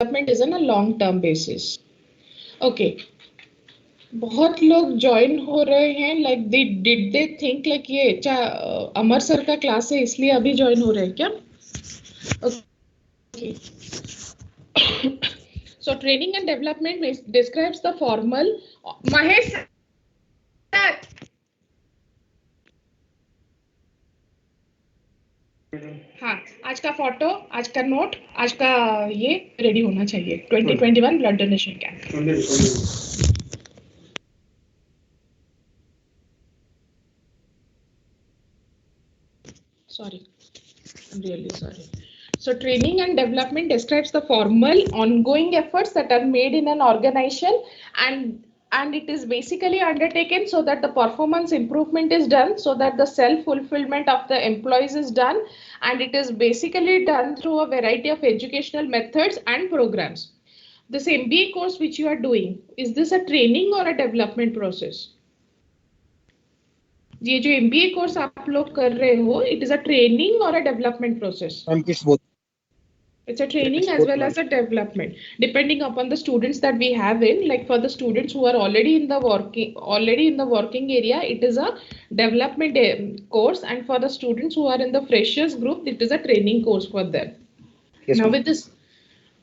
development is on a long term basis. Okay. बहुत लोग join हो रहे हैं लाइक दे थिंक लाइक ये अमर सर का क्लास है इसलिए अभी ज्वाइन हो रहे हैं क्या? Okay. So training and development describes the formal. Mahesh sir. हाँ, आज का फोटो, आज का नोट, आज का ये रेडी होना चाहिए. 2021 blood donation camp. Sorry, I'm really sorry. So training and development describes the formal ongoing efforts that are made in an organization, and it is basically undertaken so that the performance improvement is done, so that the self-fulfillment of the employees is done, and it is basically done through a variety of educational methods and programs. This MBA course which you are doing, is this a training or a development process? ये जो MBA course आप लोग कर रहे हो, it is a training or a development process? It's both. It's a training as well as a development, depending upon the students that we have in. Like for the students who are already in the working area, it is a development course, and for the students who are in the freshers group, it is a training course for them. Yes, now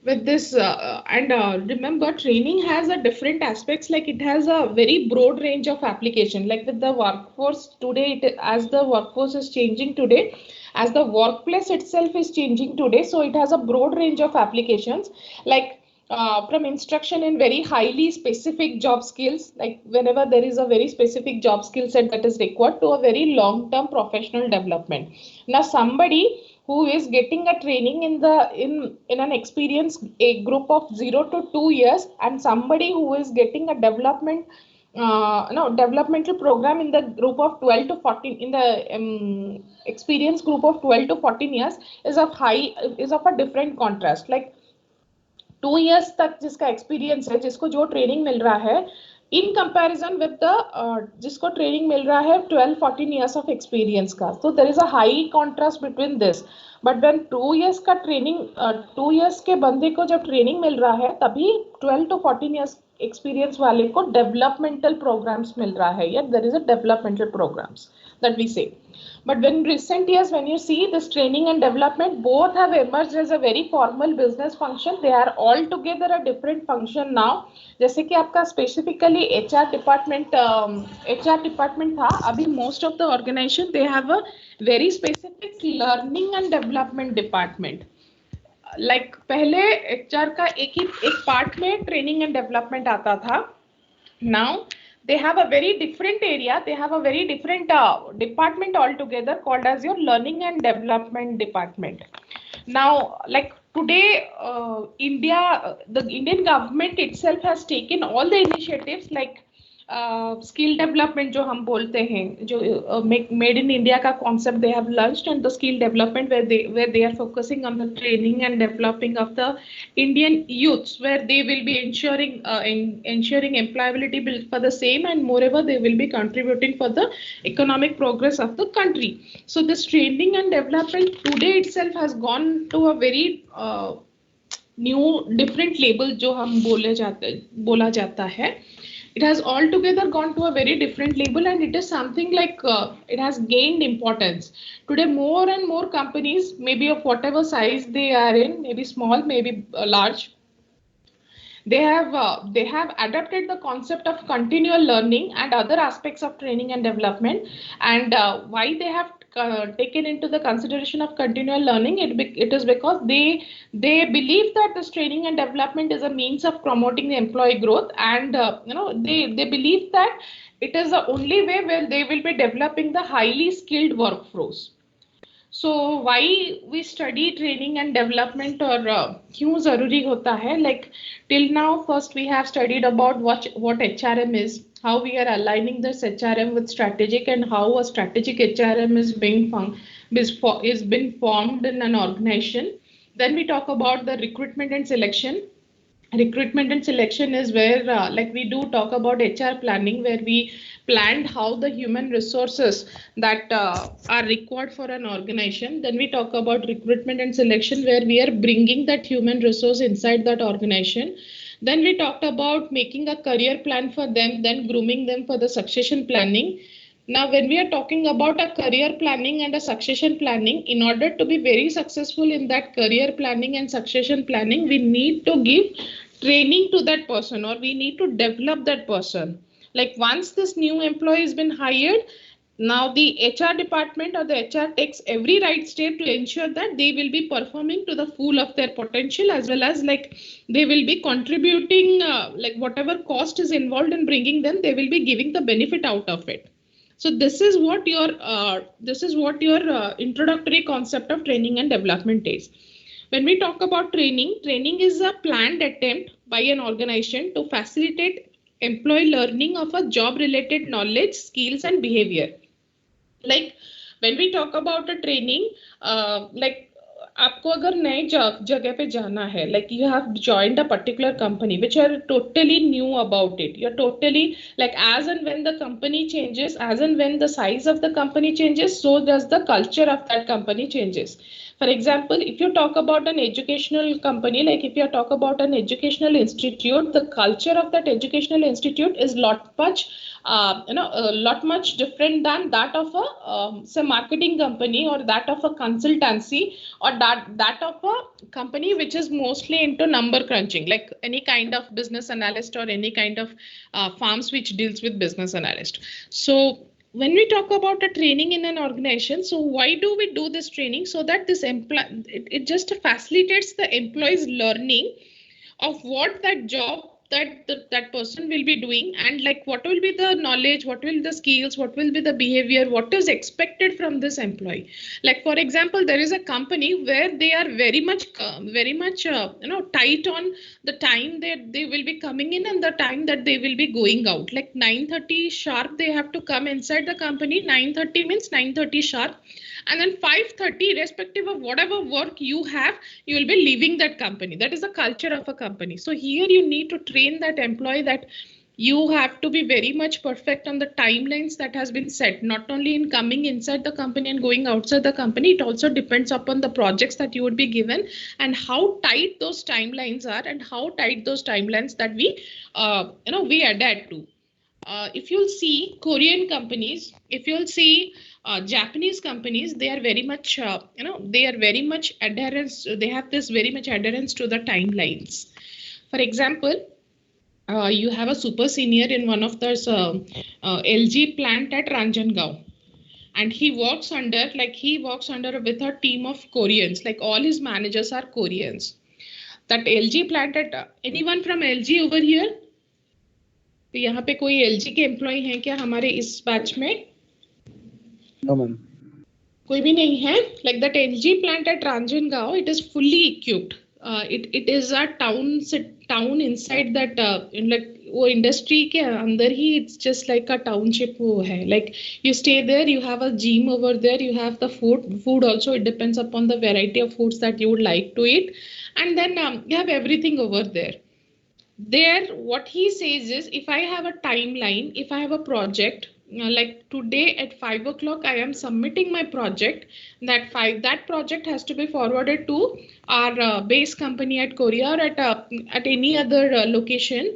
with this and remember, training has a different aspects, like it has a very broad range of application. Like with the workforce today, as the workforce is changing today, as the workplace itself is changing today, so it has a broad range of applications, like from instruction in very highly specific job skills, like whenever there is a very specific job skill set that is required, to a very long-term professional development. Now somebody who is getting a training in an experience a group of 0 to 2 years, and somebody who is getting a developmental program in the group of 12 to 14, in the experience group of 12 to 14 years, is of a different contrast. Like 2 years तक जिसका experience है, जिसको जो training मिल रहा है, in comparison with the जिसको training मिल रहा है 12-14 years of experience का, so there is a high contrast between this. But when 2 years का ट्रेनिंग 2 years के बंदे को जब ट्रेनिंग मिल रहा है, तभी 12 to 14 years एक्सपीरियंस वाले को डेवलपमेंटल प्रोग्राम्स मिल रहा है, या there is a developmental programs that we say. But when recent years, when you see this training and development, both have emerged as a very formal business function. They are all together a different function now. जैसे कि आपका specifically HR department था, अभी most of the organization they have a very specific learning and development department. Like पहले HR का एक part में training and development आता था. Now they have a very different area, they have a very different department altogether called as your learning and development department. Now, like today, the Indian government itself has taken all the initiatives, like skill development जो हम बोलते हैं, जो made in India का concept they have launched, and the skill development where they are focusing on the training and developing of the Indian youths, where they will be ensuring employability for the same, and moreover they will be contributing for the economic progress of the country. So this training and development today itself has gone to a very new different label जो हम बोला जाता है. It has altogether gone to a very different label, and it is something like it has gained importance. Today, more and more companies, maybe of whatever size they are in, maybe small, maybe large, they have adapted the concept of continual learning and other aspects of training and development. And why they have taken into the consideration of continual learning, it is because they believe that this training and development is a means of promoting the employee growth, and they believe that it is the only way where they will be developing the highly skilled workforce. So why we study training and development, or क्यों जरूरी होता है? Like till now, first we have studied about what HRM is, how we are aligning this HRM with strategic, and how a strategic HRM is being formed in an organization. Then we talk about the recruitment and selection. recruitment and selection is where like we do talk about HR planning, where we planned how the human resources that are required for an organization. Then we talk about recruitment and selection, where we are bringing that human resource inside that organization. Then we talked about making a career plan for them, then grooming them for the succession planning. Now, when we are talking about a career planning and a succession planning, in order to be very successful in that career planning and succession planning, we need to give training to that person, or we need to develop that person. Like once this new employee has been hired, now the HR department or the HR takes every right step to ensure that they will be performing to the full of their potential, as well as like they will be contributing like whatever cost is involved in bringing them, they will be giving the benefit out of it. So this is what your introductory concept of training and development is. When we talk about training, training is a planned attempt by an organization to facilitate employee learning of a job related knowledge, skills and behavior. Like when we talk about a training, like आपको अगर नए जगह पे जाना है, like you have joined a particular company which are totally new about it, you're totally like, as and when the company changes, as and when the size of the company changes, so does the culture of that company changes. For example, if you talk about an educational company, like if you talk about an educational institute, the culture of that educational institute is lot much a lot much different than that of a say marketing company, or that of a consultancy, or that of a company which is mostly into number crunching, like any kind of business analyst or any kind of firms which deals with business analyst. So when we talk about a training in an organization, so why do we do this training? So that this it just facilitates the employees learning of what that job that person will be doing, and like what will be the knowledge, what will be the skills, what will be the behavior, what is expected from this employee. Like for example, there is a company where they are very much tight on the time that they will be coming in and the time that they will be going out. Like 9:30 sharp they have to come inside the company. 9:30 means 9:30 sharp, and then 5:30, irrespective of whatever work you have, you will be leaving that company. That is the culture of a company. So here you need to train that employee that you have to be very much perfect on the timelines that has been set, not only in coming inside the company and going outside the company. It also depends upon the projects that you would be given and how tight those timelines are, and how tight those timelines that we adapt to. If you'll see Korean companies, if you'll see Japanese companies, they are very much, they are very much adherence. They have this very much adherence to the timelines. For example, you have a super senior in one of those LG plant at Ranjangaon, and he works under with a team of Koreans. Like all his managers are Koreans. That LG plant at anyone from LG over here? तो यहाँ पे कोई LG के employ हैं क्या हमारे इस batch में? No, ma'am. कोई भी नहीं है. Like that LG plant at Ranjangaon, it is fully equipped. It is a town inside that like वो इंडस्ट्री के अंदर ही it's just like a township वो है. Like you stay there, you have a gym over there, you have the food also. It depends upon the variety of foods that you would like to eat, and then you have everything over there. There what he says is, if I have a timeline, if I have a project, like today at 5 o'clock I am submitting my project, that project has to be forwarded to our base company at Korea, or at any other location.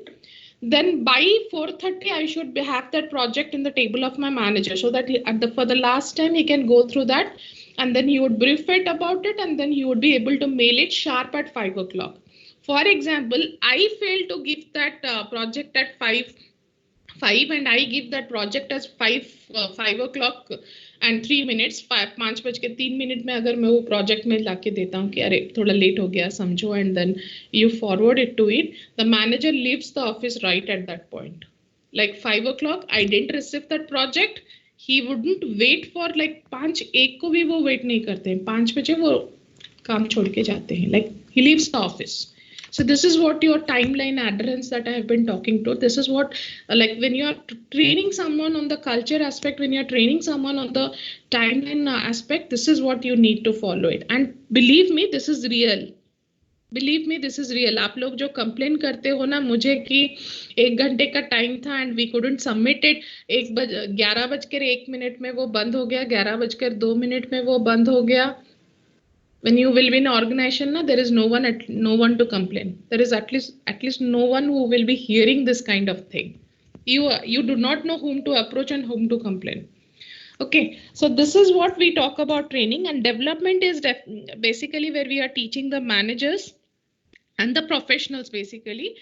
Then by 4:30 I should have that project in the table of my manager, so that for the last time he can go through that, and then he would brief it about it, and then he would be able to mail it sharp at 5 o'clock. For example, I failed to give that project at 5 and I give that project as 5 o'clock and 3 minutes, 5:03 में अगर मैं वो project में लाके देता हूँ कि अरे थोड़ा late हो गया समझो, and then you forward it to it, the manager leaves the office right at that point. Like 5 o'clock, I didn't receive that project. He wouldn't wait for like 5:01 को भी वो wait नहीं करते हैं. 5 बजे वो काम छोड़ के जाते हैं. Like he leaves the office. So this is what your timeline adherence that I have been talking to. This is what, like when you are training someone on the culture aspect, when you're training someone on the timeline aspect, this is what you need to follow it. And believe me, this is real. Believe me this is real. आप लोग जो complain करते हो ना मुझे कि 1 घंटे का टाइम था and we couldn't submit it, 11:01 में वो बंद हो गया, 11:02 में वो बंद हो गया। When you will be in organization na, there is no one to complain. There is at least no one who will be hearing this kind of thing. You do not know whom to approach and whom to complain. Okay, so this is what we talk about training, and development is basically where we are teaching the managers and the professionals basically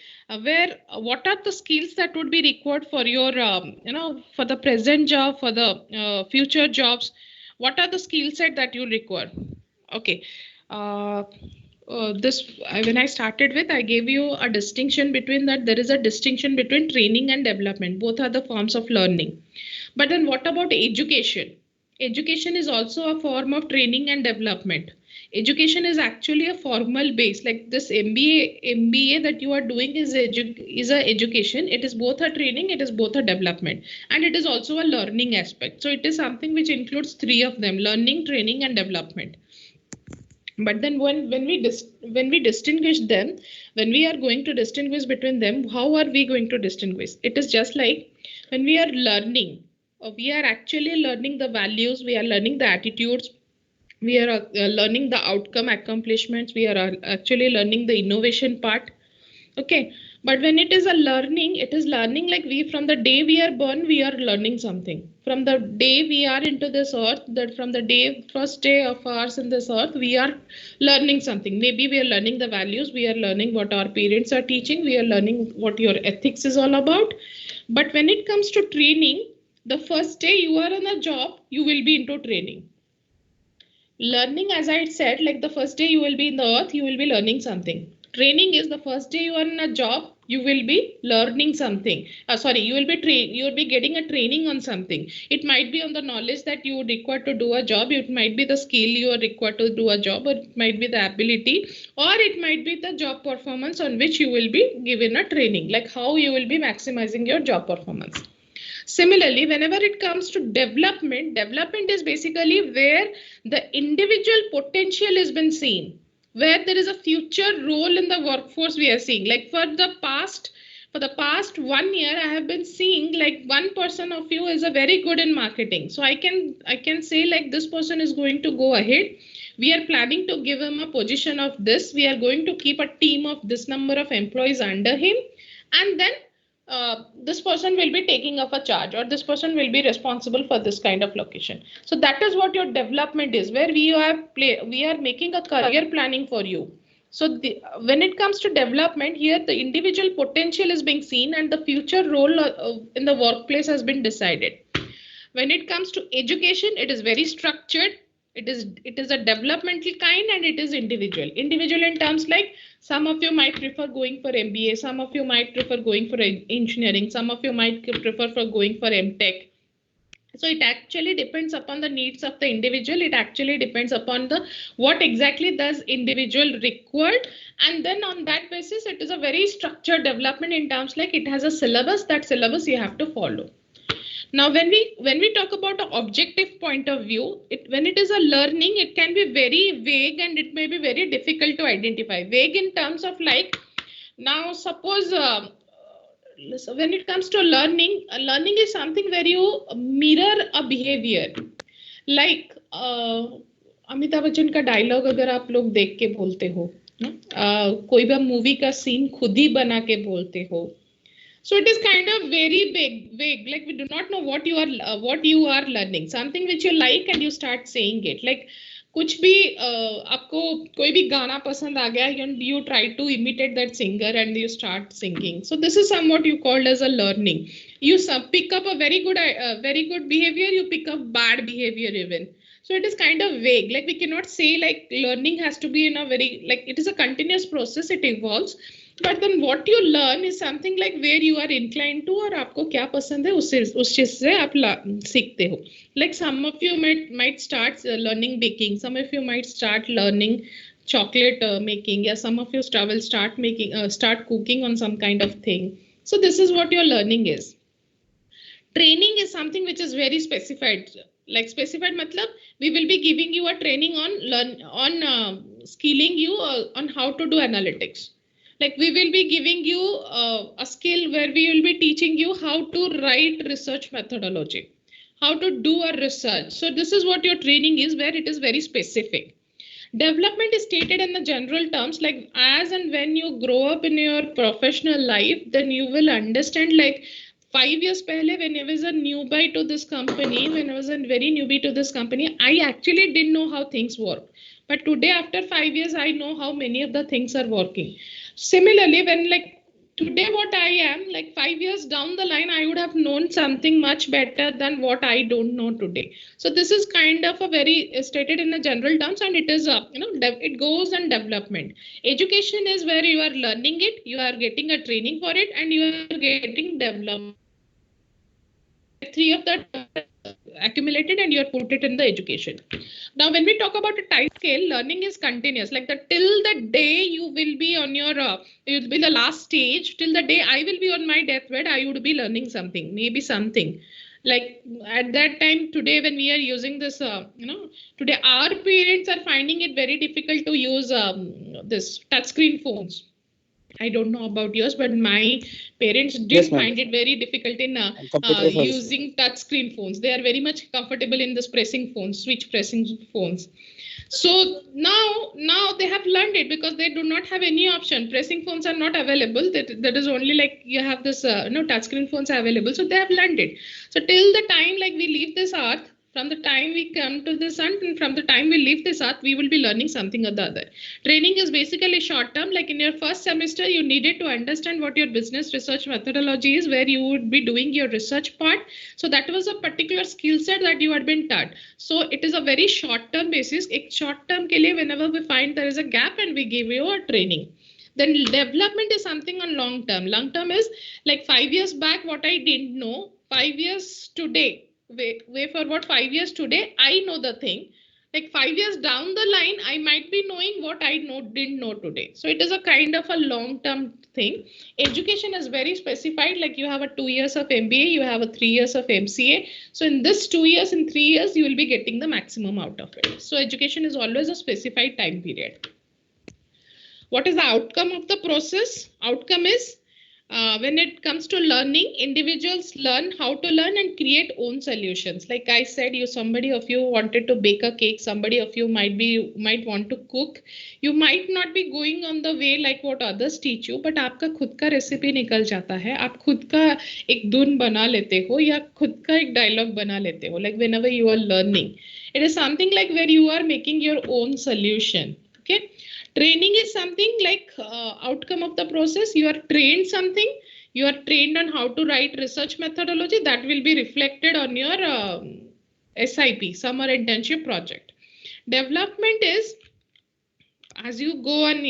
where what are the skills that would be required for your for the present job, for the future jobs. What are the skill set that you require? Okay, uh, this when I started with, I gave you a distinction between that. There is a distinction between training and development. Both are the forms of learning. But then what about education? Education is also a form of training and development. Education is actually a formal base, like this MBA that you are doing is a education. It is both a training, it is both a development, and it is also a learning aspect. So it is something which includes three of them: learning, training, and development. But then when we distinguish them, when we are going to distinguish between them, how are we going to distinguish? It is just like when we are learning, we are actually learning the values, we are learning the attitudes, we are learning the outcome accomplishments, we are actually learning the innovation part. Okay, but when it is a learning, it is learning like we, from the day we are born, we are learning something. From the day we are into this earth, that from the day, first day of ours in this earth, we are learning something. Maybe we are learning the values, we are learning what our parents are teaching, we are learning what your ethics is all about. But when it comes to training, the first day you are in a job, you will be into training. Learning, as I said, like the first day you will be in the earth, you will be learning something. Training is the first day you are in a job, you will be learning something. You will be getting a training on something. It might be on the knowledge that you would require to do a job, it might be the skill you are required to do a job, or it might be the ability, or it might be the job performance on which you will be given a training, like how you will be maximizing your job performance. Similarly, whenever it comes to development, development is basically where the individual potential has been seen, where there is a future role in the workforce we are seeing. Like for the past 1 year, I have been seeing like one person of you is a very good in marketing. So I can say like this person is going to go ahead. We are planning to give him a position of this. We are going to keep a team of this number of employees under him, and then this person will be taking up a charge, or this person will be responsible for this kind of location. So that is what your development is, where we are making a career planning for you. So when it comes to development, here the individual potential is being seen and the future role in the workplace has been decided. When it comes to education, it is very structured. It is a developmental kind, and it is individual in terms like some of you might prefer going for MBA, some of you might prefer going for engineering, some of you might prefer for going for MTech. So it actually depends upon the needs of the individual. It actually depends upon the what exactly does individual required, and then on that basis it is a very structured development in terms like it has a syllabus. That syllabus you have to follow. Now when we talk about an objective point of view, when it is a learning, it can be very vague and it may be very difficult to identify. Vague in terms of like, now suppose so when it comes to learning, learning is something where you mirror a behavior. Like Amitabh Bachchan का dialogue अगर आप लोग देख के बोलते हो, कोई भी मूवी का सीन खुद ही बना के बोलते हो. So it is kind of very vague. Like we do not know what you are learning. Something which you like and you start saying it. Like कुछ भी आपको कोई भी गाना पसंद आ गया and you try to imitate that singer and you start singing. So this is somewhat you called as a learning. You pick up a very good behavior. You pick up bad behavior even. So it is kind of vague. Like we cannot say like learning has to be in a very, like it is a continuous process. It evolves. But then what you learn is something like where you are inclined to, और आपको क्या पसंद है उस चीज से आप सीखते हो. Like some of you might start learning baking, some of you might start learning chocolate making, yeah, some of you will start cooking on some kind of thing. So this is what your learning is. Training is something which is very specified. Like specified matlab we will be giving you a training on skilling you on how to do analytics. Like we will be giving you a skill where we will be teaching you how to write research methodology, how to do a research. So this is what your training is, where it is very specific. Development is stated in the general terms, like as and when you grow up in your professional life, then you will understand, like 5 years pehle, when I was a newbie to this company, when I was a very newbie to this company, I actually didn't know how things work. But today, after 5 years, I know how many of the things are working. Similarly, when like today what I am, like 5 years down the line, I would have known something much better than what I don't know today. So this is kind of a very stated in the general terms, and it is it goes on development. Education is where you are learning it, you are getting a training for it, and you are getting development. Three of that accumulated and you are put it in the education. Now, when we talk about a time scale, learning is continuous. Like till the day you will be on your, it will be the last stage. Till the day I will be on my deathbed, I would be learning something, maybe something. Like at that time, today when we are using this, today our parents are finding it very difficult to use this touchscreen phones. I don't know about yours, but my parents did find it very difficult in using touchscreen phones. They are very much comfortable in this pressing phones, switch pressing phones. So now they have learned it because they do not have any option. Pressing phones are not available. That is only like you have this touchscreen phones are available. So they have learned it. So till the time like we leave this earth, from the time we come to the sun and from the time we leave this earth, we will be learning something or the other. Training is basically short term. Like in your first semester, you needed to understand what your business research methodology is, where you would be doing your research part. So that was a particular skill set that you had been taught. So it is a very short term basis. Short term ke liye, whenever we find there is a gap and we give you a training. Then development is something on long term. Long term is like 5 years back, what I didn't know, 5 years today. Way forward 5 years today, I know the thing. Like 5 years down the line, I might be knowing what I didn't know today. So it is a kind of a long-term thing. Education is very specified. Like you have a 2 years of MBA, you have a 3 years of MCA. So in this 2 years and 3 years, you will be getting the maximum out of it. So education is always a specified time period. What is the outcome of the process? Outcome is when it comes to learning, individuals learn how to learn and create own solutions. Like I said, somebody of you wanted to bake a cake, somebody of you might want to cook. You might not be going on the way like what others teach you, but आपका खुद का recipe निकल जाता है, आप खुद का एक धुन बना लेते हो या खुद का एक डायलॉग बना लेते हो. Like whenever you are learning, it is something like where you are making your own solution. Okay. Training is something like outcome of the process. You are trained something. You are trained on how to write research methodology that will be reflected on your SIP, summer internship project. Development is as you go on,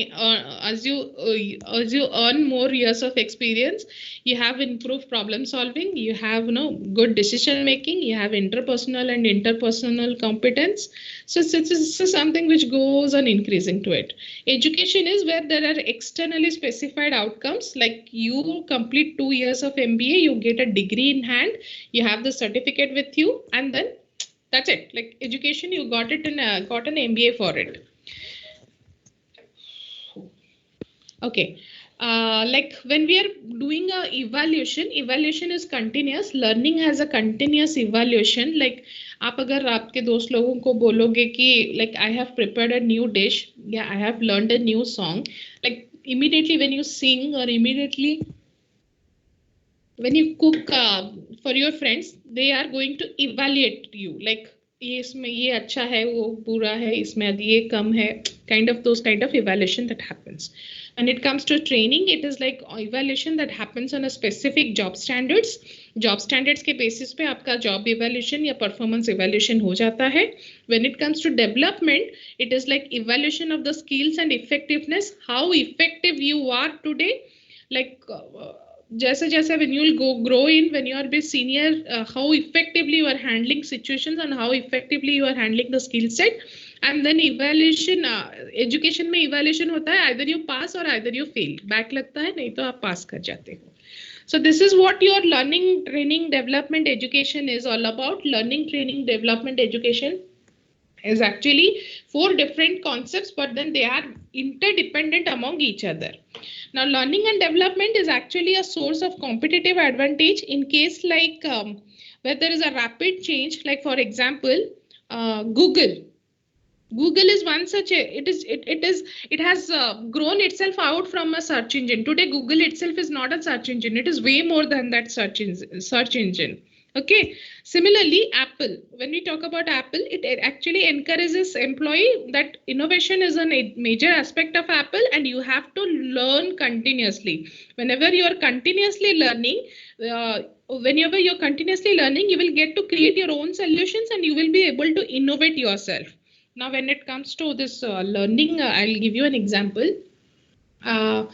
as you earn more years of experience, you have improved problem solving, you have good decision making, you have interpersonal and interpersonal competence. So this is something which goes on increasing to it. Education is where there are externally specified outcomes, like you complete 2 years of MBA, you get a degree in hand, you have the certificate with you, and then that's it. Like education, you got it in got an MBA for it. Okay, like when we are doing a evaluation is continuous. Learning has a continuous evaluation. Like आप अगर आपके दोस्त लोगों को बोलोगे कि like I have prepared a new dish, yeah, I have learned a new song, like immediately when you sing or immediately when you cook for your friends, they are going to evaluate you. Like इसमें ये अच्छा है, वो बुरा है, इसमें ये कम है, kind of those kind of evaluation that happens. When it comes to training, it is like evaluation that happens on a specific job standards. Job standards के basis पे आपका job evaluation या performance evaluation हो जाता है. When it comes to development, it is like evaluation of the skills and effectiveness, how effective you are today. Like जैसे when you will grow in, when you are a bit senior, how effectively you are handling situations and how effectively you are handling the skill set. And then evaluation, education में evaluation होता है, either you pass or either you fail. Back लगता है, नहीं तो आप pass कर जाते हो. So this is what your learning, training, development, education is all about. Learning, training, development, education is actually four different concepts, but then they are interdependent among each other. Now, learning and development is actually a source of competitive advantage in case like where there is a rapid change, like for example, Google. Google is one such a, it has grown itself out from a search engine. Today, Google itself is not a search engine. It is way more than that search engine. Okay. Similarly, Apple. When we talk about Apple, it actually encourages employee that innovation is a major aspect of Apple, and you have to learn continuously. Whenever you are continuously learning, whenever you're continuously learning, you will get to create your own solutions and you will be able to innovate yourself. Now, when it comes to this learning, I'll give you an example. Do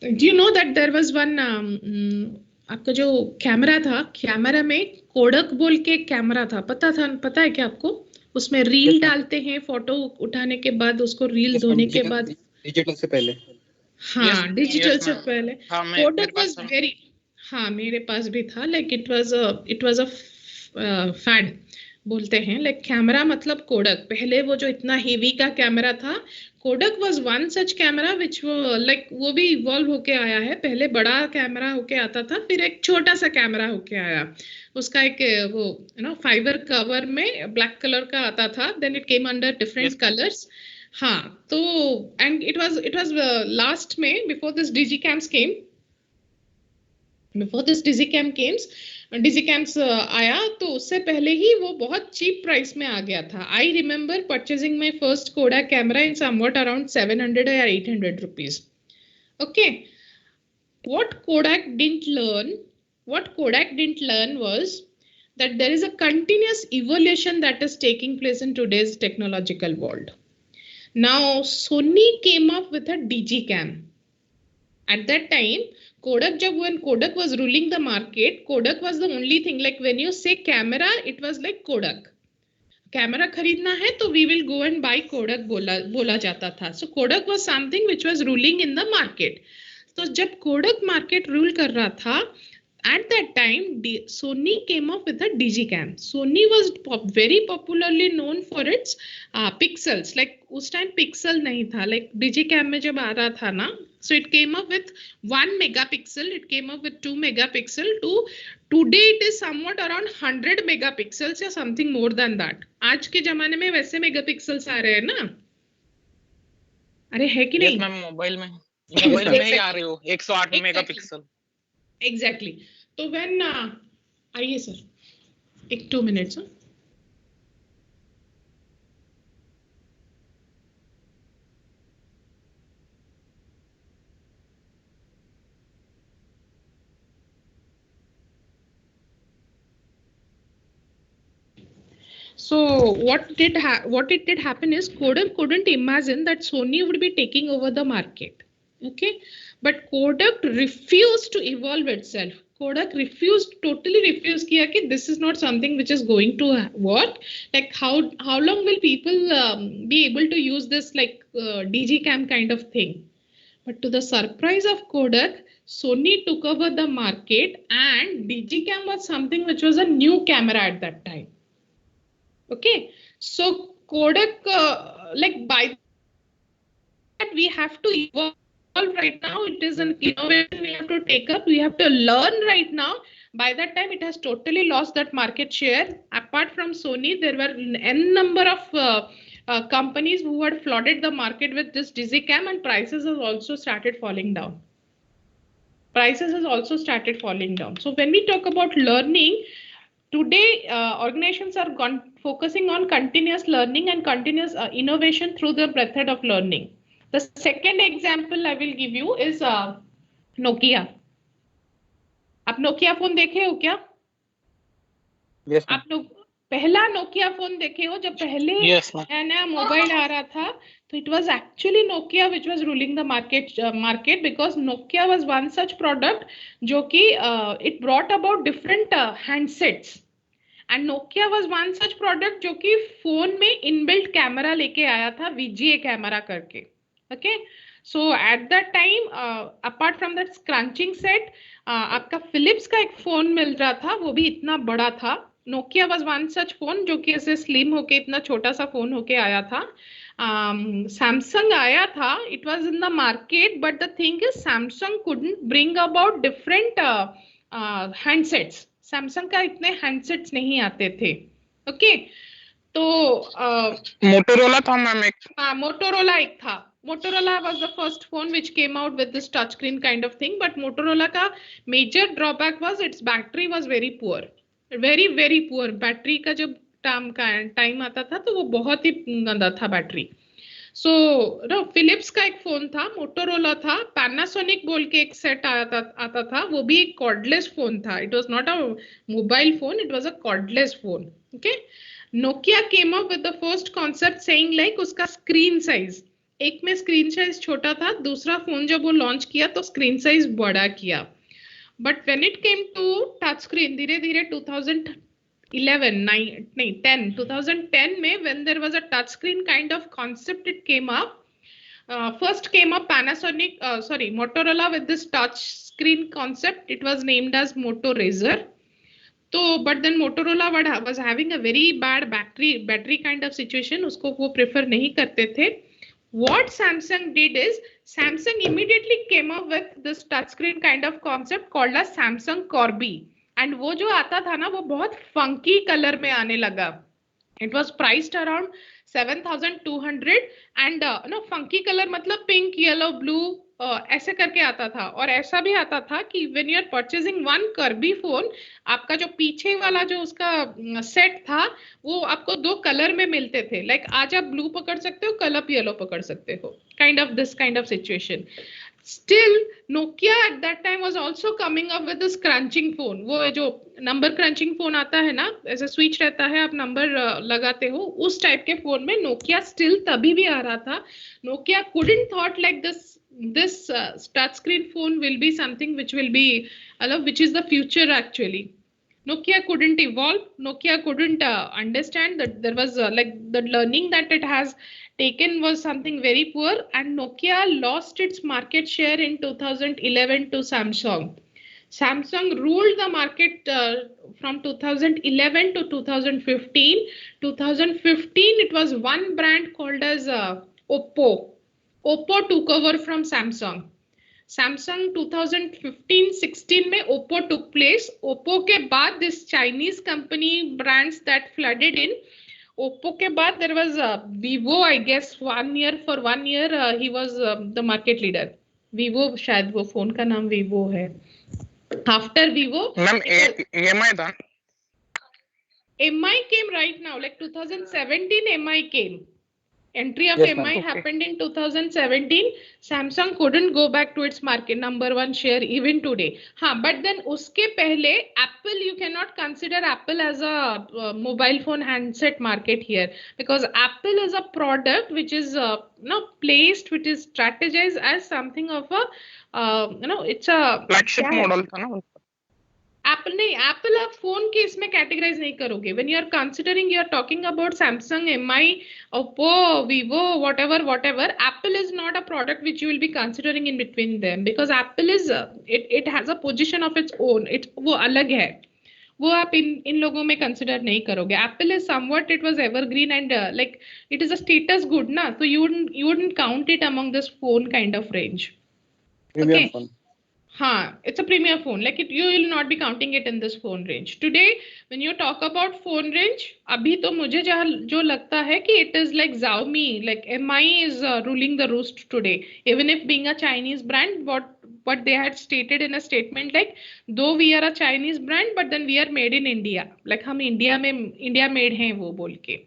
you know that there was one आपका जो camera था, camera में Kodak बोल के camera था, पता है क्या आपको? उसमें रील डालते हैं फोटो उठाने के बाद, उसको रील धोने के बाद, डिजिटल से पहले, हाँ डिजिटल से पहले कोडक वाज वेरी, हाँ मेरे पास भी था, like it was a fan बोलते हैं, लाइक कैमरा मतलब कोडक, पहले वो जो इतना हेवी का कैमरा था, Kodak was one such camera which वो लाइक वो भी इवॉल्व होके आया है, पहले बड़ा कैमरा होके आता था, फिर एक छोटा सा कैमरा होके आया, उसका एक वो फाइबर कवर में ब्लैक कलर का आता था, then it came under different colours, हाँ तो एंड इट वाज लास्ट में before this digicams came, digicams आया, तो उससे पहले ही वो बहुत चीप प्राइस में आ गया था. I remember purchasing my first Kodak camera in somewhat around 700 or 800 rupees. Okay, what Kodak didn't learn was that there is a continuous evolution that is taking place in today's technological world. Now, Sony came up with a digicam. At that time, Kodak, when Kodak was ruling the market, Kodak was the only thing. Like when you say camera, it was like Kodak. Camera खरीदना है तो we will go and buy Kodak बोला जाता था. So Kodak was something which was ruling in the market. तो जब Kodak market rule कर रहा था, at that time Sony came up with a digicam. Sony was very popularly known for its pixels. Like उस time pixel नहीं था. Like digicam में जब आ रहा था ना, so it came up with 1 megapixel, it came up with 2 megapixel to today it is somewhat around 100 megapixels या something more than that. आज के जमाने में वैसे megapixels आ रहे हैं ना? अरे है कि नहीं? मैम मोबाइल में ही आ रहे हो 108 मेगापिक्सल. Exactly. तो when आइए सर, एक 2 minutes. So what did happen is Kodak couldn't imagine that Sony would be taking over the market. Okay, but Kodak refused to evolve itself. Kodak totally refused किया कि this is not something which is going to work. Like how long will people be able to use this like digicam kind of thing? But to the surprise of Kodak, Sony took over the market, and digicam was something which was a new camera at that time. Okay, so Kodak, like by that we have to evolve right now. It is an innovation we have to take up. We have to learn right now. By that time, it has totally lost that market share. Apart from Sony, there were n number of companies who had flooded the market with this digicam, and prices has also started falling down. So when we talk about learning, today, organizations are focusing on continuous learning and continuous innovation through the method of learning. The second example I will give you is Nokia. आप Nokia phone देखे हो क्या? Yes, आप लोग पहला Nokia phone देखे हो जब पहले नया मोबाइल आ रहा था, तो it was actually Nokia which was ruling the market because Nokia was one such product जो कि it brought about different handsets. And Nokia was one such product जो कि फोन में इनबिल्ट कैमरा लेके आया था, VGA कैमरा करके. Okay, so at that time, apart from that scrunching set, आपका Philips का एक फोन मिल रहा था, वो भी इतना बड़ा था, Nokia was one such phone जो कि ऐसे स्लिम होके इतना छोटा सा फोन होके आया था. सैमसंग आया था, it was in the market, but the thing is Samsung couldn't bring about different handsets. Samsung का इतने हैंडसेट्स नहीं आते थे. ओके, तो मोटोरोला था मैम एक. हाँ, मोटोरोला एक था. Motorola was the first phone which came out with this touchscreen kind of thing, but Motorola का major drawback was its battery was very poor, very poor. Battery का जब time आता था तो वो बहुत ही गंदा था बैटरी. सो फिलिप्स का एक फोन था, मोटोरोला था, पैनासोनिक बोल के एक सेट आता था, वो भी एक कॉर्डलेस फोन था. It was not a mobile phone, it was a cordless phone. Okay, Nokia came up with the first concept saying like उसका स्क्रीन साइज, एक में स्क्रीन साइज छोटा था, दूसरा फोन जब वो लॉन्च किया तो स्क्रीन साइज बड़ा किया. But when it came to touch screen, धीरे धीरे 2010 में when there was a touch screen kind of concept, it came up. First came up Motorola with this touch screen concept. It was named as Moto Razr. So, but then Motorola was having a very bad battery kind of situation. उसको वो prefer नहीं करते थे. What Samsung did is Samsung immediately came up with this touchscreen kind of concept called as Samsung Corby. And वो जो आता था ना वो बहुत funky color में आने लगा. It was priced around 7,200 and no funky color मतलब pink, yellow, blue ऐसे करके आता था. और ऐसा भी आता था कि when you are purchasing one Kirby phone, आपका जो पीछे वाला जो उसका सेट था वो आपको दो कलर में मिलते थे. लाइक आज आप ब्लू पकड़ सकते हो, कल आप येलो पकड़ सकते हो. This kind of situation. Still, Nokia at that time was also coming up with this crunching phone. वो जो नंबर crunching phone आता है ना, ऐसे स्विच रहता है, आप नंबर लगाते हो, उस टाइप के फोन में Nokia still तभी भी आ रहा था. Nokia couldn't thought like this touch screen phone will be something which will be which is the future actually. Nokia couldn't evolve. Nokia couldn't understand that there was like the learning that it has taken was something very poor, and Nokia lost its market share in 2011 to Samsung. Samsung ruled the market from 2011 to 2015. 2015 it was one brand called as Oppo. Oppo took over from Samsung. Samsung 2015-16 में Oppo took place. Oppo के बाद this Chinese company brands that flooded in. Oppo के बाद there was Vivo, I guess for 1 year he was the market leader. Vivo शायद वो phone का नाम Vivo है. After Vivo, मैम MI था. MI came right now, like 2017 MI came. Entry of Yes, MI okay. happened in 2017. Samsung couldn't go back to its market number one share even today. हाँ, but then उसके पहले Apple, you cannot consider Apple as a mobile phone handset market here, because Apple is a product which is placed, which is strategized as something of a it's a flagship model था ना. Apple नहीं, Apple आप phone के इसमें categorise नहीं करोगे. When you are considering, you are talking about Samsung, MI, Oppo, Vivo, whatever. Apple is not a product which you will be considering in between them, because Apple is it has a position of its own. वो अलग है, वो आप इन लोगों में consider नहीं करोगे. Apple is somewhat, it was evergreen and like it is a status good ना, so you wouldn't count it among this phone kind of range. Premium Okay. phone. हाँ, it's a premier phone. Like you will not be counting it in this phone range. Today, when you talk about phone range, अभी तो मुझे जो लगता है कि it is like Xiaomi, like MI is ruling the roost today. Even if being a Chinese brand, what they had stated in a statement, like though we are a Chinese brand, but then we are made in India. Like हम India made हैं वो बोल के.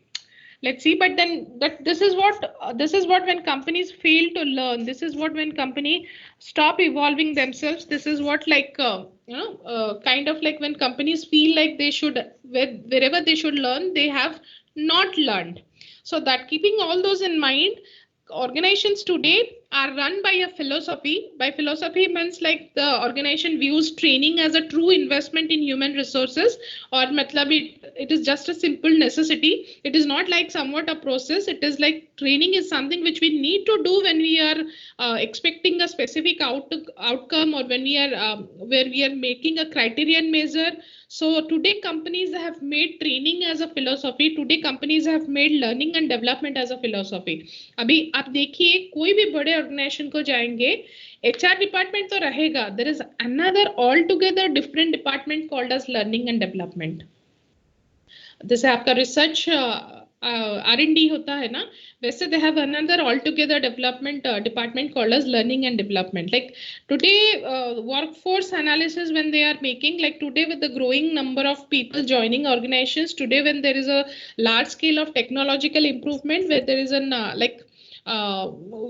Let's see, but then this is what when companies fail to learn. This is what when company stop evolving themselves. This is what like kind of like when companies feel like they should, wherever they should learn, they have not learned. So that keeping all those in mind, organizations today are run by a philosophy. By philosophy means like the organization views training as a true investment in human resources, or matlab it is just a simple necessity. It is not like somewhat a process. It is like training is something which we need to do when we are expecting a specific outcome, or when we are where we are making a criterion measure. So today companies have made training as a philosophy. Today companies have made learning and development as a philosophy. अभी आप देखिए कोई भी बड़े organisation को जाएंगे, HR department तो रहेगा, there is another altogether different department called as learning and development. जैसे आपका रिसर्च R&D होता है ना, वैसे they have another altogether development department called as learning and development. Like today workforce analysis when they are making, like today with the growing number of people joining organizations, today when there is a large scale of technological improvement, where there is an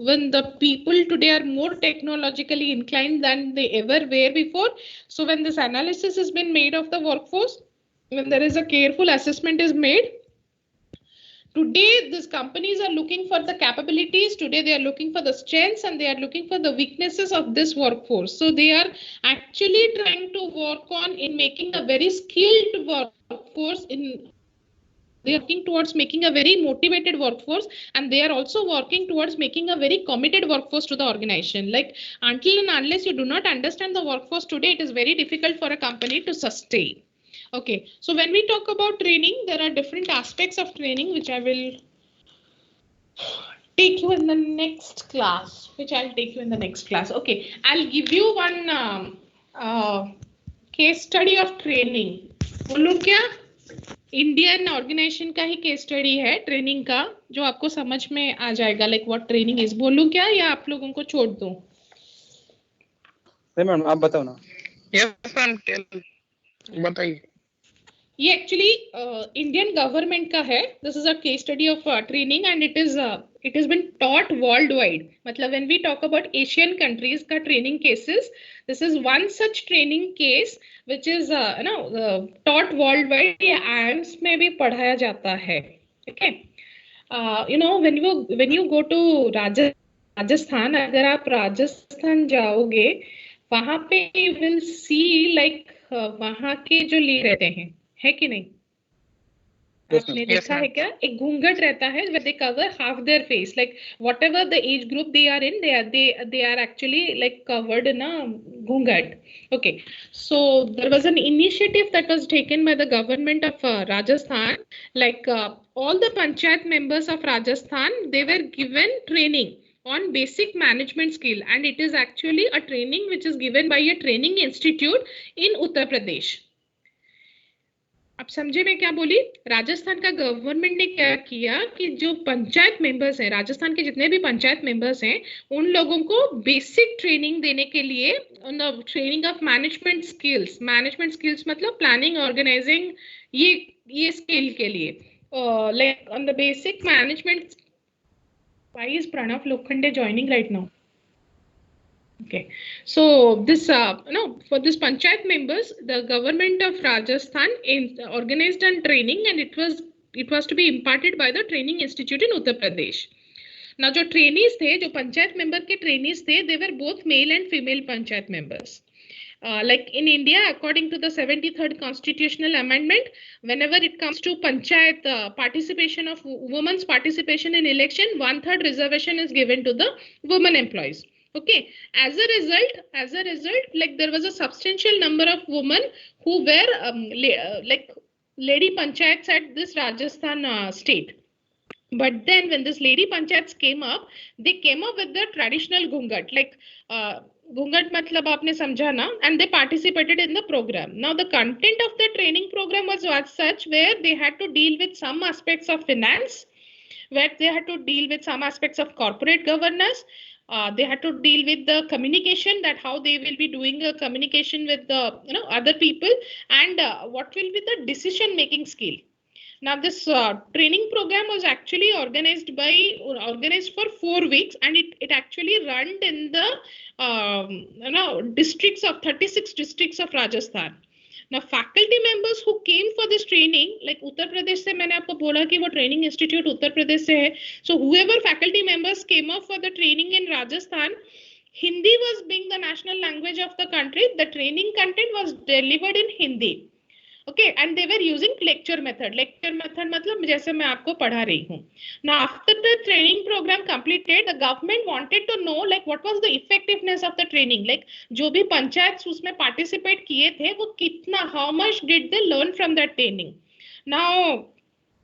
when the people today are more technologically inclined than they ever were before. So when this analysis has been made of the workforce, when there is a careful assessment is made, today these companies are looking for the capabilities, today they are looking for the strengths, and they are looking for the weaknesses of this workforce. So they are actually trying to work on in making a very skilled workforce. They are working towards making a very motivated workforce, and they are also working towards making a very committed workforce to the organization. Like until and unless you do not understand the workforce today, it is very difficult for a company to sustain. Okay, so when we talk about training, there are different aspects of training, which I will take you in the next class, Okay, I'll give you one case study of training. बोलूं क्या? Indian organisation का ही case study है training का, जो आपको समझ में आ जाएगा, लाइक व्हाट ट्रेनिंग इज. बोलूं क्या या आप लोगों को छोड़ दूं? नहीं मैम, आप बताओ ना. यस मैम, बताइए. ये एक्चुअली इंडियन गवर्नमेंट का है. This is a case study of training and it has been taught worldwide. मतलब when we talk about Asian countries का training cases, this is one such training case which is taught worldwide. ये IIMS में भी पढ़ाया जाता है. Okay, when you go to Rajasthan, अगर आप राजस्थान जाओगे, वहां पे you will see like वहां के जो ले रहते हैं, है कि नहीं? आपने देखा है क्या? एक घूंघट रहता है where they cover half their face, like whatever the age group they are in, they are actually like covered in a घूंघट. Okay, so there was an initiative that was taken by the government of Rajasthan, like all the panchayat members of Rajasthan, they were given training on basic management skill, and it is actually a training which is given by a training institute in Uttar Pradesh. आप समझे मैं क्या बोली? राजस्थान का government ने क्या किया कि जो पंचायत मेंबर्स हैं, राजस्थान के जितने भी पंचायत मेंबर्स हैं, उन लोगों को बेसिक ट्रेनिंग देने के लिए, ट्रेनिंग ऑफ मैनेजमेंट स्किल्स मतलब प्लानिंग, ऑर्गेनाइजिंग, ये स्किल के लिए, like on the basic management. Why is Pranav Lokhande joining right now? Okay, so this for this panchayat members, the government of Rajasthan organized a training, and it was to be imparted by the training institute in Uttar Pradesh. Now जो trainees थे, जो panchayat member के trainees थे, they were both male and female panchayat members. Like in India, according to the 73rd constitutional amendment, whenever it comes to panchayat participation of women's participation in election, 1/3 reservation is given to the women employees. Okay, as a result, like there was a substantial number of women who were like lady panchayats at this Rajasthan state. But then when this lady panchayats came up, they came up with the traditional ghungat, like ghungat matlab aapne samjha na, and they participated in the program. Now the content of the training program was such where they had to deal with some aspects of finance, where they had to deal with some aspects of corporate governance. They had to deal with the communication, that how they will be doing a communication with the other people, and what will be the decision making skill. Now this training program was actually organized for 4 weeks, and it actually run in the districts of 36 districts of Rajasthan. Now faculty members who came for this training, like Uttar Pradesh से मैंने आपको बोला कि वो training institute Uttar Pradesh से है. So whoever faculty members came up for the training in Rajasthan, Hindi was being the national language of the country. The training content was delivered in Hindi. Okay, and they were using lecture method. Lecture method मतलब जैसे मैं आपको पढ़ा रही हूँ. Now after the training program completed, the government wanted to know like what was the effectiveness of the training. Like जो भी पंचायत उसमें participate किए थे वो कितना, how much did they learn from that training. Now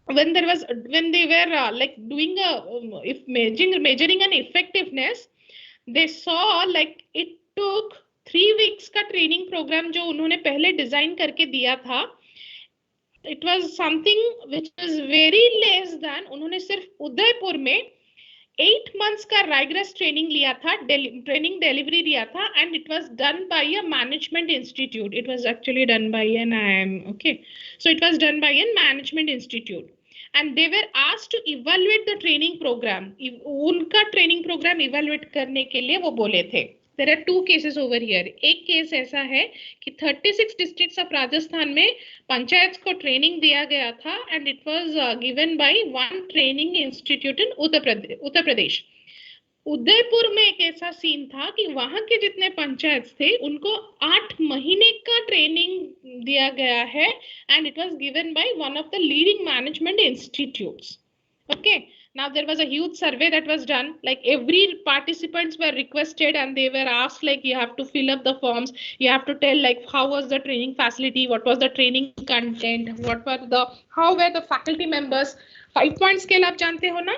when they were like doing if measuring an effectiveness, they saw like it took 3 weeks का training programme जो उन्होंने पहले डिजाइन करके दिया था, it was something which is very less than, उन्होंने सिर्फ उदयपुर में 8 months का rigorous ट्रेनिंग लिया था, ट्रेनिंग डिलीवरी लिया था, and it was done by a management institute. It was actually done by an IIM. Okay, so it was done by a management institute. And they were asked to evaluate the training program. उनका training program evaluate करने के लिए वो बोले थे. There are 2 cases over here. एक case ऐसा है कि 36 districts of राजस्थान में पंचायत को ट्रेनिंग दिया गया था, and it was given by one training institute in Uttar Pradesh. Udaipur में एक ऐसा सीन था कि वहां के जितने पंचायत थे उनको 8 महीने का ट्रेनिंग दिया गया है, and it was given by one of the leading management institutes. Okay, now there was a huge survey that was done. Like every participants were requested and they were asked like you have to fill up the forms, you have to tell like how was the training facility, what was the training content, how were the faculty members. 5-point scale आप जानते हो ना,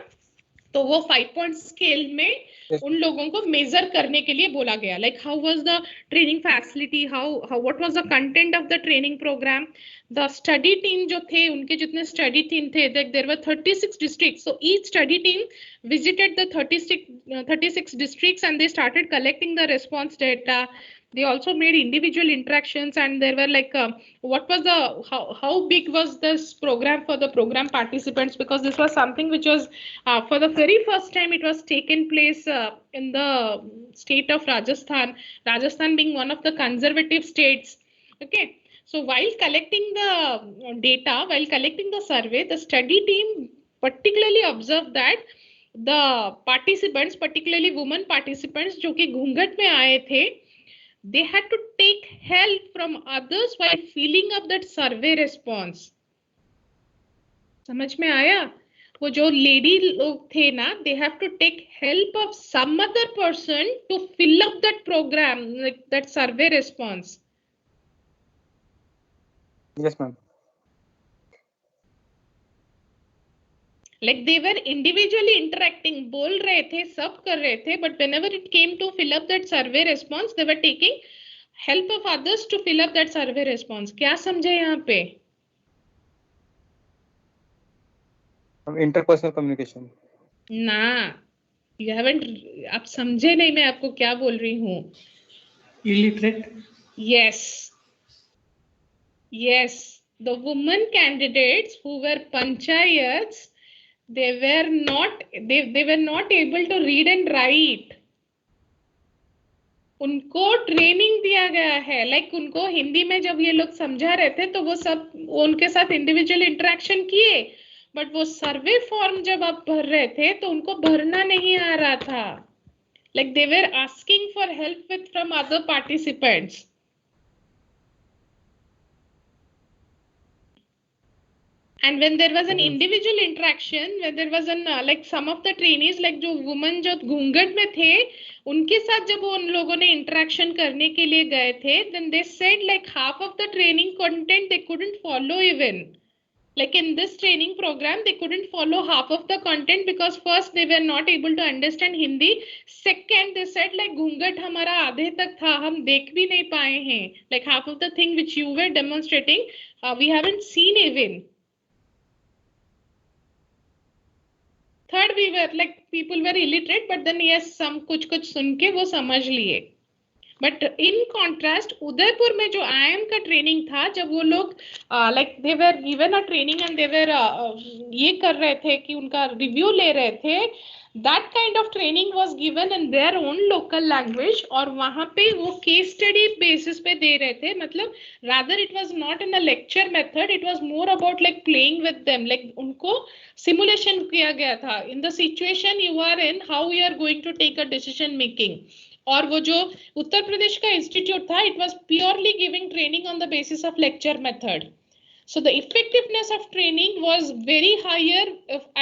तो वो 5-point scale में उन लोगों को मेजर करने के लिए बोला गया, like how was the training facility, what was the content of the training program. The study team जो थे, उनके जितने study team थे, like there were 36 districts, so each study team visited the 36 districts and they started collecting the response data. They also made individual interactions, and there were like what was the how big was this program for the program participants, because this was something which was for the very first time it was taken place in the state of Rajasthan being one of the conservative states. Okay, so while collecting the data, while collecting the survey, the study team particularly observed that the participants, particularly women participants जो कि घूंघट में आए थे, they had to take help from others while filling up that survey response. समझ में आया? वो जो लेडी लोग थे ना, they have to take help of some other person to fill up that program, like that survey response. Yes, ma'am. Like they were individually interacting, बोल रहे थे, सब कर रहे थे, but whenever it came to fill up that survey response, they were taking help of others to fill up that survey response. क्या समझे यहाँ पे? Interpersonal communication. ना, you haven't, आप समझे नहीं मैं आपको क्या बोल रही हूँ. Illiterate. Yes, the women candidates who were panchayats, they were not able to read and write. उनको ट्रेनिंग दिया गया है, like उनको हिंदी में जब ये लोग समझा रहे थे तो वो सब उनके साथ इंडिविजुअल इंटरेक्शन किए, बट वो सर्वे फॉर्म जब आप भर रहे थे तो उनको भरना नहीं आ रहा था. Like they were asking for help from other participants. And when there was an individual interaction, when there was an like some of the trainees, like जो women जो घूंघट में थे, उनके साथ जब उन लोगों ने interaction करने के लिए गए थे, then they said like half of the training content they couldn't follow even. Like in this training program, they couldn't follow half of the content because first they were not able to understand Hindi. Second, they said like घूंघट हमारा आधे तक था, हम देख भी नहीं पाए हैं. Like half of the thing which you were demonstrating, we haven't seen even. Third, we were like people were illiterate, but then yes, some कुछ सुन के वो समझ लिए. बट इन कॉन्ट्रास्ट उदयपुर में जो IIM का ट्रेनिंग था, जब वो लोग like they were given a training and they were ये कर रहे थे कि उनका रिव्यू ले रहे थे, that kind of training was given in their own local language, और वहां पे वो केस स्टडी बेसिस पे दे रहे थे. मतलब rather it was not in a lecture method, it was more about like playing with them, like उनको simulation किया गया था in the situation you are in, how you are going to take a decision making. और वो जो उत्तर प्रदेश का institute था, it was purely giving training on the basis of lecture method. So the effectiveness of training was very higher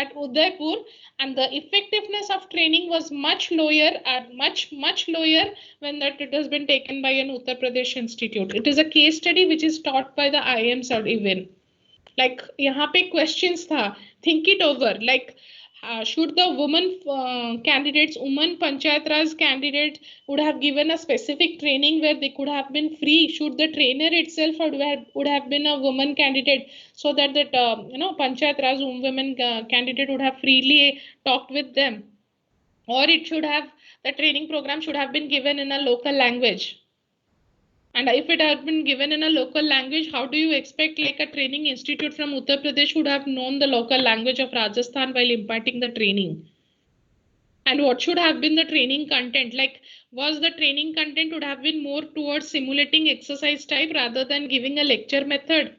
at Udaipur, and the effectiveness of training was much lower when that it has been taken by an Uttar Pradesh institute. It is a case study which is taught by the IIMs or even. Like यहाँ पे questions था, think it over. Like should the woman Panchayat Raj candidates would have given a specific training where they could have been free? Should the trainer itself would have been a woman candidate, so that Panchayat Raj women candidate would have freely talked with them? Or it should have, the training program should have been given in a local language? And if it had been given in a local language, how do you expect like a training institute from Uttar Pradesh would have known the local language of Rajasthan while imparting the training? And what should have been the training content? Like, was the training content would have been more towards simulating exercise type rather than giving a lecture method?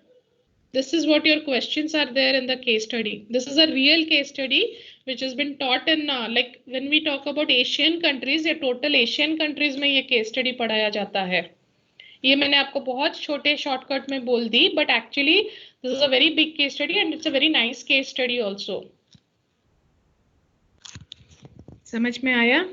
This is what your questions are there in the case study. This is a real case study which has been taught in like when we talk about Asian countries, या total Asian countries में ये case study पढ़ाया जाता है. ये मैंने आपको बहुत छोटे शॉर्टकट में बोल दी, but actually this is a very big case study and it's a very nice case study also. समझ में आया?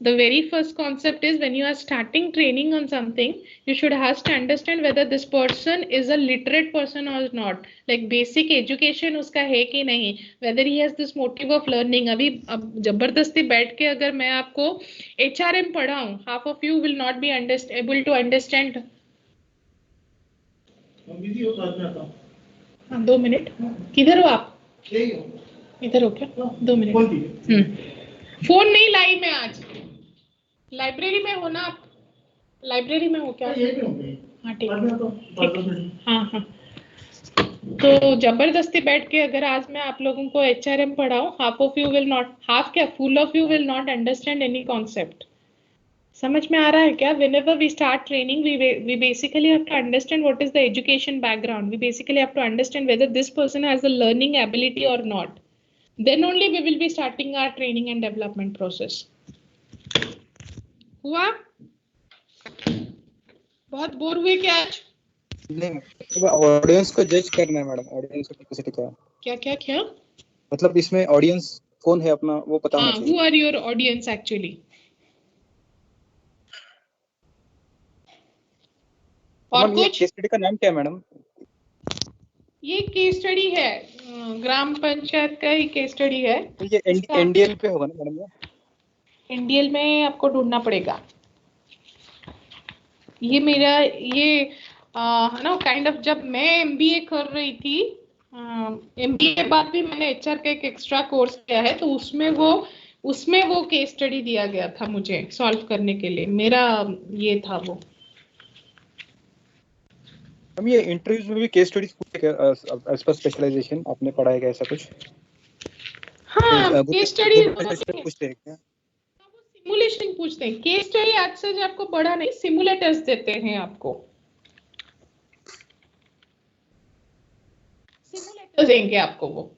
The very first concept is when you are starting training on something, you should have to understand whether this person is a literate person or not. Like basic education उसका है कि नहीं, whether he has this motive of learning. अभी अब जबरदस्ती बैठ के अगर मैं आपको HRM पढ़ाऊं, half of you will not be able to understand. हाँ 2 मिनट. किधर हो आप? इधर हो क्या? 2 मिनट. फोन नहीं लाई मैं आज. लाइब्रेरी में हो ना आप? लाइब्रेरी में हो क्या? हाँ ठीक है. हाँ. तो जबरदस्ती बैठ के अगर आज मैं आप लोगों को HRM पढ़ाऊं, half of you will not, half क्या full of you will not understand any concept. समझ में आ रहा है क्या? Whenever we start training, we basically have to understand what is the education background. We basically have to understand whether this person has the learning ability or not. Then only we will be starting our training and development process. हुआ? बहुत bore हुए क्या आज? नहीं, audience को जज करना है मैडम. ऑडियंस की कैपेसिटी क्या? मतलब इसमें ऑडियंस कौन है अपना वो पता होना चाहिए. Who are your audience actually? और ये केस स्टडी का नाम क्या है मैडम? ये केस स्टडी है, ग्राम पंचायत का ही केस स्टडी है. तो ये NDL पे होगा ना मैडम? NDL में आपको ढूंढना पड़ेगा. ये मेरा ये है ना काइंड ऑफ, जब मैं MBA कर रही थी, MBA के बाद भी मैंने HR का एक एक्स्ट्रा कोर्स किया है, तो उसमें वो केस स्टडी दिया गया था मुझे सॉल्व करने के लिए. मेरा ये था वो. हम ये इंटरव्यूज में भी केस स्टडीज पूछते क्या एज पर स्पेशलाइजेशन आपने पढ़ाया क्या ऐसा कुछ? हाँ, केस स्टडी पूछते हैं क्या? सिमुलेशन पूछते हैं. केस स्टडी आज से आपको बड़ा नहीं, सिमुलेटर्स देते हैं आपको. सिमुलेटर्स देंगे आपको वो.